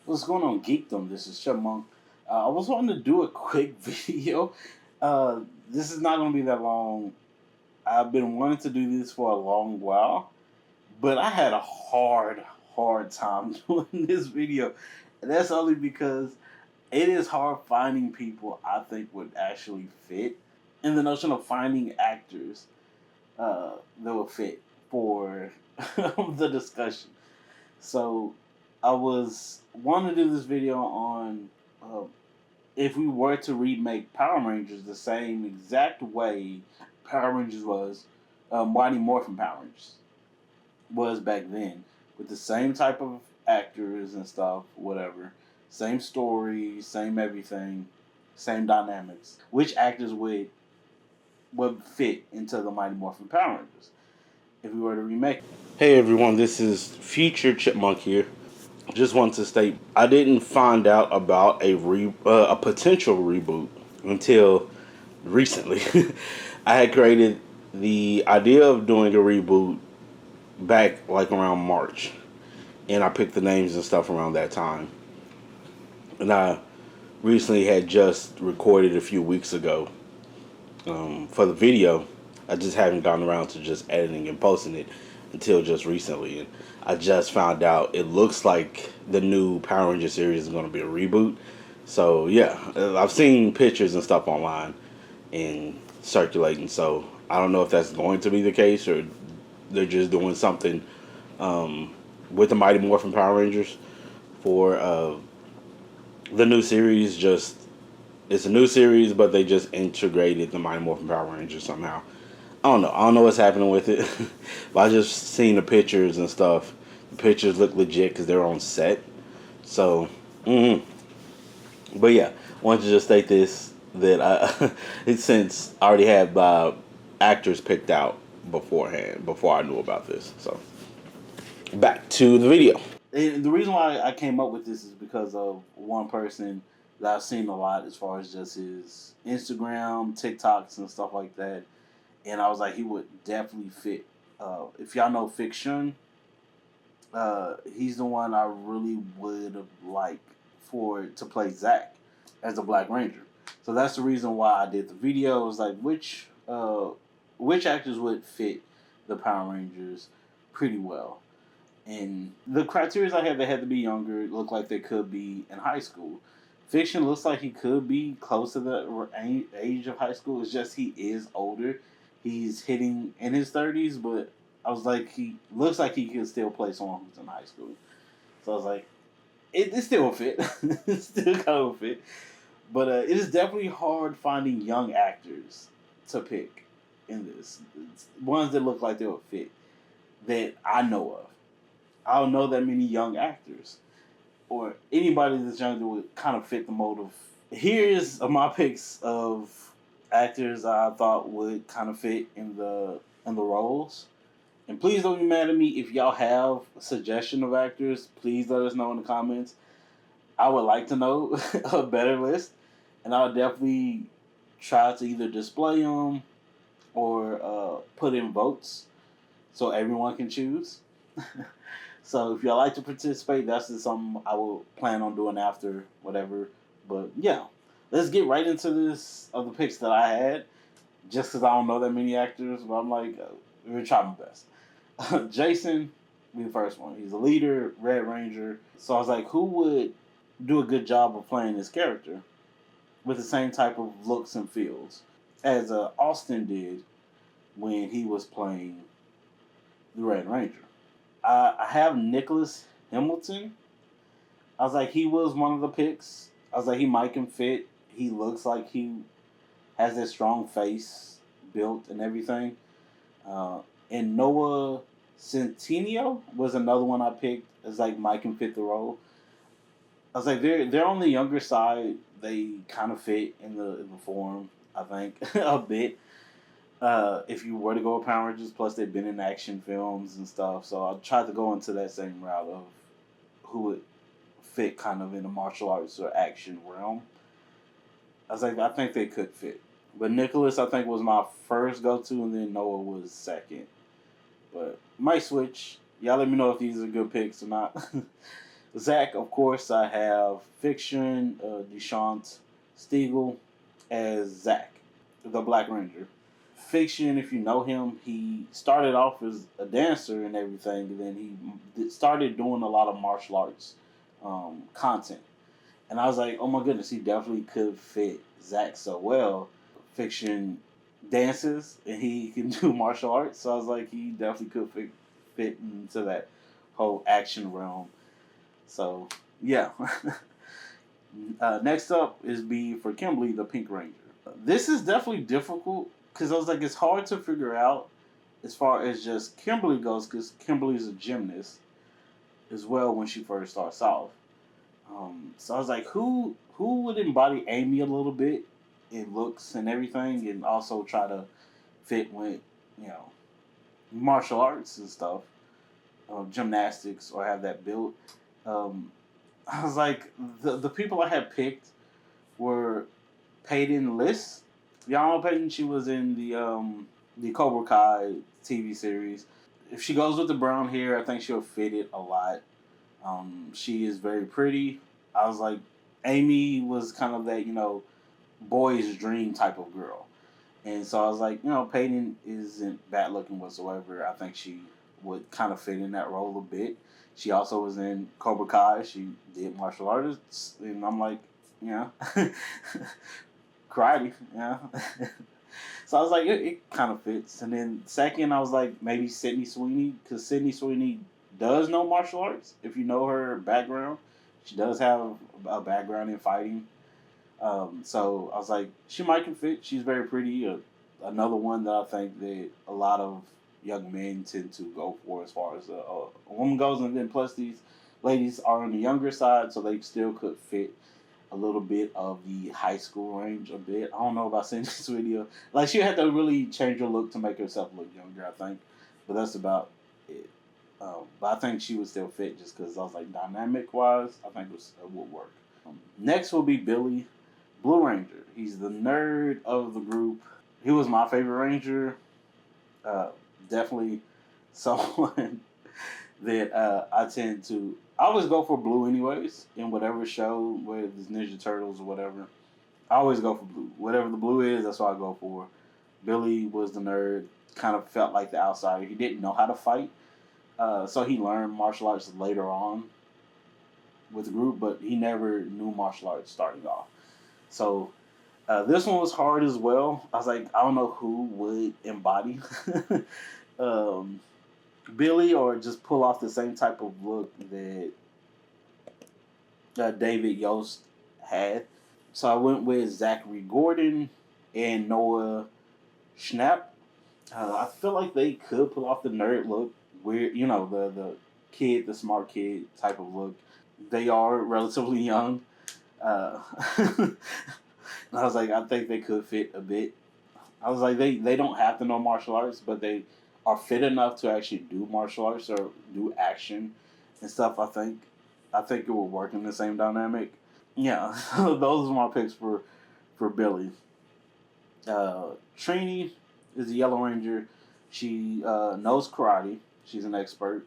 What's going on, Geekdom? This is Chipmunk. I was wanting to do a quick video. This is not going to be that long. I've been wanting to do this for a long while, but I had a hard time doing this video. And that's only because it is hard finding people I think would actually fit in the notion of finding actors that would fit for the discussion. So I was wanting to do this video on uh, if we were to remake Power Rangers the same exact way Power Rangers was, Mighty Morphin Power Rangers was back then, with the same type of actors and stuff, whatever, same story, same everything, same dynamics. Which actors would fit into the Mighty Morphin Power Rangers if we were to remake it? Hey everyone, this is Future Chipmunk here. Just want to state I didn't find out about a potential reboot until recently. I had created the idea of doing a reboot back like around March, and I picked the names and stuff around that time. And I recently had just recorded a few weeks ago for the video. I just haven't gotten around to just editing and posting it until just recently. And I just found out it looks like the new Power Ranger series is going to be a reboot. So yeah, I've seen pictures and stuff online and circulating. So I don't know if that's going to be the case or they're just doing something with the Mighty Morphin Power Rangers for the new series. Just it's a new series, but they just integrated the Mighty Morphin Power Rangers somehow. I don't know. I don't know what's happening with it. But I just seen the pictures and stuff. The pictures look legit because they're on set. So, but yeah, I wanted to just state this that since I already had actors picked out beforehand before I knew about this. So back to the video. And the reason why I came up with this is because of one person that I've seen a lot as far as just his Instagram, TikToks, and stuff like that. And I was like, he would definitely fit. If y'all know Fiction, he's the one I really would have liked for to play Zach as a Black Ranger. So that's the reason why I did the video. It was like which actors would fit the Power Rangers pretty well. And the criteria I had, they had to be younger, look like they could be in high school. Fiction looks like he could be close to the age of high school. It's just he is older. He's hitting in his 30s, but I was like, he looks like he could still play someone who's in high school. So I was like, it still will fit. It still kind of fit. But it is definitely hard finding young actors to pick in this. It's ones that look like they would fit that I know of. I don't know that many young actors or anybody that's younger would kind of fit the mold of. Here's my picks of actors I thought would kind of fit in the roles. And please don't be mad at me if y'all have a suggestion of actors. Please let us know in the comments. I would like to know a better list, and I'll definitely try to either display them or put in votes so everyone can choose. So if y'all like to participate, that's just something I will plan on doing after whatever. But yeah, let's get right into this of the picks that I had. Just because I don't know that many actors, but I'm like, we're gonna try my best. Jason, be the first one. He's a leader, Red Ranger. So I was like, who would do a good job of playing this character with the same type of looks and feels as Austin did when he was playing the Red Ranger? I have Nicholas Hamilton. I was like, he was one of the picks. I was like, he might can fit. He looks like he has that strong face built and everything. And Noah Centineo was another one I picked as like Mike can fit the role. I was like, they're on the younger side. They kind of fit in the form, I think, a bit. If you were to go with Power Rangers, plus they've been in action films and stuff, so I tried to go into that same route of who would fit kind of in the martial arts or action realm. I was like, I think they could fit. But Nicholas, I think, was my first go-to, and then Noah was second. But might switch. Y'all let me know if these are good picks or not. Zach, of course, I have Fiction, Deshant Stiegel as Zach, the Black Ranger. Fiction, if you know him, he started off as a dancer and everything, and then he started doing a lot of martial arts content. And I was like, oh my goodness, he definitely could fit Zach so well. Fiction dances and he can do martial arts, so I was like, he definitely could fit into that whole action realm. So yeah. Next up is B for Kimberly, the Pink Ranger. This is definitely difficult because I was like, it's hard to figure out as far as just Kimberly goes because Kimberly's a gymnast as well when she first starts off. So I was like, who would embody Amy a little bit in looks and everything, and also try to fit with you know martial arts and stuff, gymnastics, or have that built. Um, I was like, the people I had picked were Peyton List. Y'all know Peyton. She was in the Cobra Kai TV series. If she goes with the brown hair, I think she'll fit it a lot. She is very pretty. I was like, Amy was kind of that boy's dream type of girl, and so I was like, Peyton isn't bad looking whatsoever. I think she would kind of fit in that role a bit. She also was in Cobra Kai. She did martial arts, and I'm like, yeah, karate, yeah. So I was like, it kind of fits. And then second, I was like, maybe Sydney Sweeney, because Sydney Sweeney does know martial arts. If you know her background, she does have a background in fighting. So I was like, she might can fit. She's very pretty. Another one that I think that a lot of young men tend to go for as far as a woman goes. And then plus these ladies are on the younger side, so they still could fit a little bit of the high school range a bit. I don't know about Cindy Sweetie. Like, she had to really change her look to make herself look younger, I think. But that's about it. But I think she would still fit just because I was like, dynamic-wise, I think it would work. Next will be Billy, Blue Ranger. He's the nerd of the group. He was my favorite Ranger. Definitely someone that I tend to. I always go for Blue anyways in whatever show, whether it's Ninja Turtles or whatever. I always go for Blue. Whatever the Blue is, that's what I go for. Billy was the nerd. Kind of felt like the outsider. He didn't know how to fight, so he learned martial arts later on with the group, but he never knew martial arts starting off. So this one was hard as well. I was like, I don't know who would embody um, Billy or just pull off the same type of look that David Yost had. So I went with Zachary Gordon and Noah Schnapp. I feel like they could pull off the nerd look, weird, the kid, the smart kid type of look. They are relatively young. And I was like, I think they could fit a bit. I was like, they don't have to know martial arts, but they are fit enough to actually do martial arts or do action and stuff. I think it would work in the same dynamic. Yeah, those are my picks for Billy. Trini is the Yellow Ranger. She knows karate. She's an expert.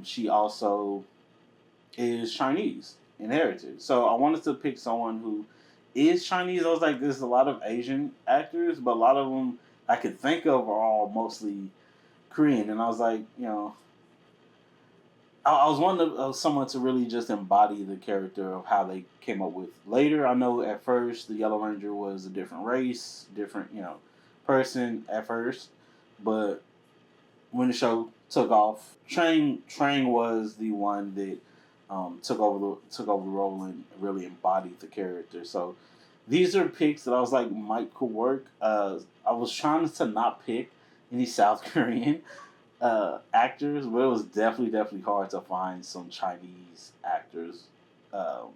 She also is Chinese in heritage. So I wanted to pick someone who is Chinese. I was like, there's a lot of Asian actors, but a lot of them I could think of are all mostly Korean. And I was like, I was wanting someone to really just embody the character of how they came up with. Later, I know at first the Yellow Ranger was a different race, different person at first, but when the show took off, Trang was the one that took over the role and really embodied the character. So these are picks that I was like might could work. I was trying to not pick any South Korean actors, but it was definitely hard to find some Chinese actors or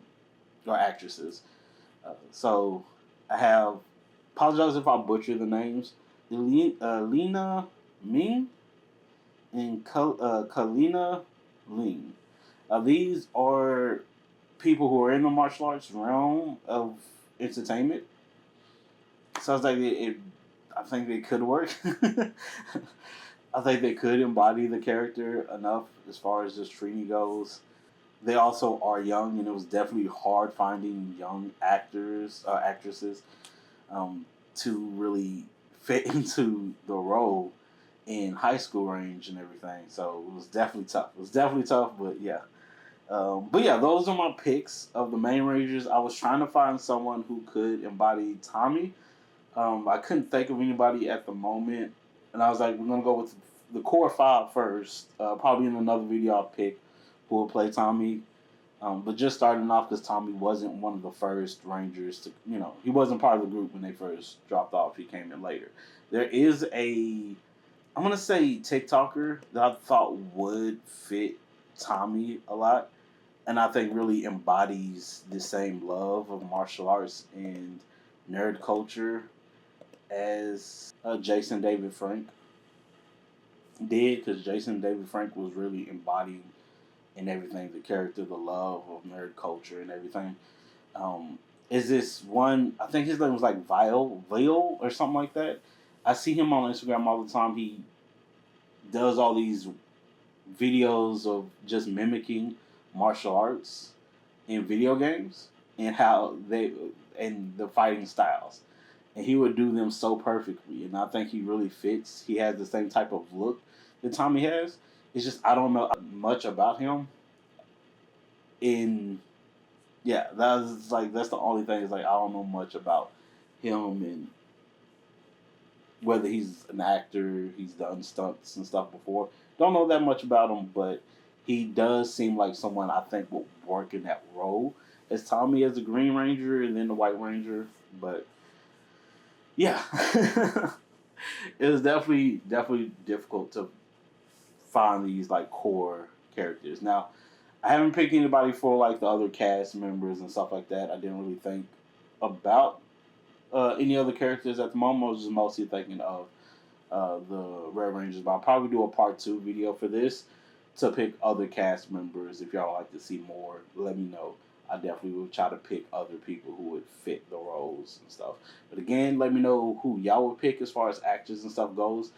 actresses. So I have, apologize if I butcher the names, Lena Ming and Kalina Ling. These are people who are in the martial arts realm of entertainment. So I was like, I think they could work. I think they could embody the character enough as far as just Trini goes. they also are young, and it was definitely hard finding young actors, actresses, to really fit into the role in high school range and everything. So it was definitely tough. It was definitely tough, but yeah. But yeah, those are my picks of the main Rangers. I was trying to find someone who could embody Tommy. I couldn't think of anybody at the moment, and I was like, we're gonna go with the core five first. Probably in another video I'll pick who will play Tommy. But just starting off because Tommy wasn't one of the first Rangers to, he wasn't part of the group when they first dropped off. He came in later. There is I'm gonna say TikToker that I thought would fit Tommy a lot, and I think really embodies the same love of martial arts and nerd culture as Jason David Frank did, because Jason David Frank was really embodying in everything the character, the love of nerd culture and everything. Is this one? I think his name was like Vile or something like that. I see him on Instagram all the time. He does all these videos of just mimicking martial arts in video games and how they and the fighting styles, and he would do them so perfectly. And I think he really fits. He has the same type of look that Tommy has. It's just I don't know much about him. In Yeah, that's the only thing. Is like I don't know much about him and whether he's an actor. He's done stunts and stuff before. Don't know that much about him, but he does seem like someone I think will work in that role as Tommy as the Green Ranger and then the White Ranger. But yeah, it was definitely difficult to find these like core characters. Now, I haven't picked anybody for like the other cast members and stuff like that. I didn't really think about any other characters at the moment. I was just mostly thinking of the Red Rangers, but I'll probably do a part 2 video for this to pick other cast members. If y'all like to see more, let me know. I definitely will try to pick other people who would fit the roles and stuff. But again, let me know who y'all would pick as far as actors and stuff goes.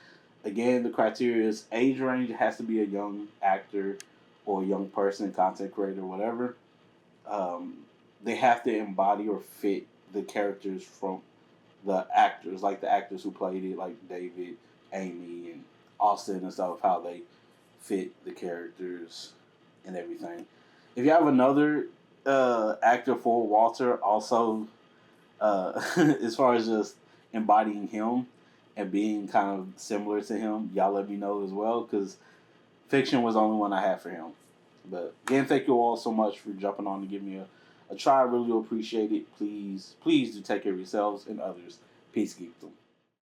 Again, the criteria is age range. It has to be a young actor or a young person, content creator, whatever. They have to embody or fit the characters from the actors, like the actors who played it, like David, Amy, and Austin and stuff, how they fit the characters and everything. If you have another actor for Walter, also as far as just embodying him and being kind of similar to him, y'all let me know as well, because Fiction was the only one I had for him. But again, thank you all so much for jumping on to give me a try. I really do appreciate it. Please do take care of yourselves and others. Peace, geekdom.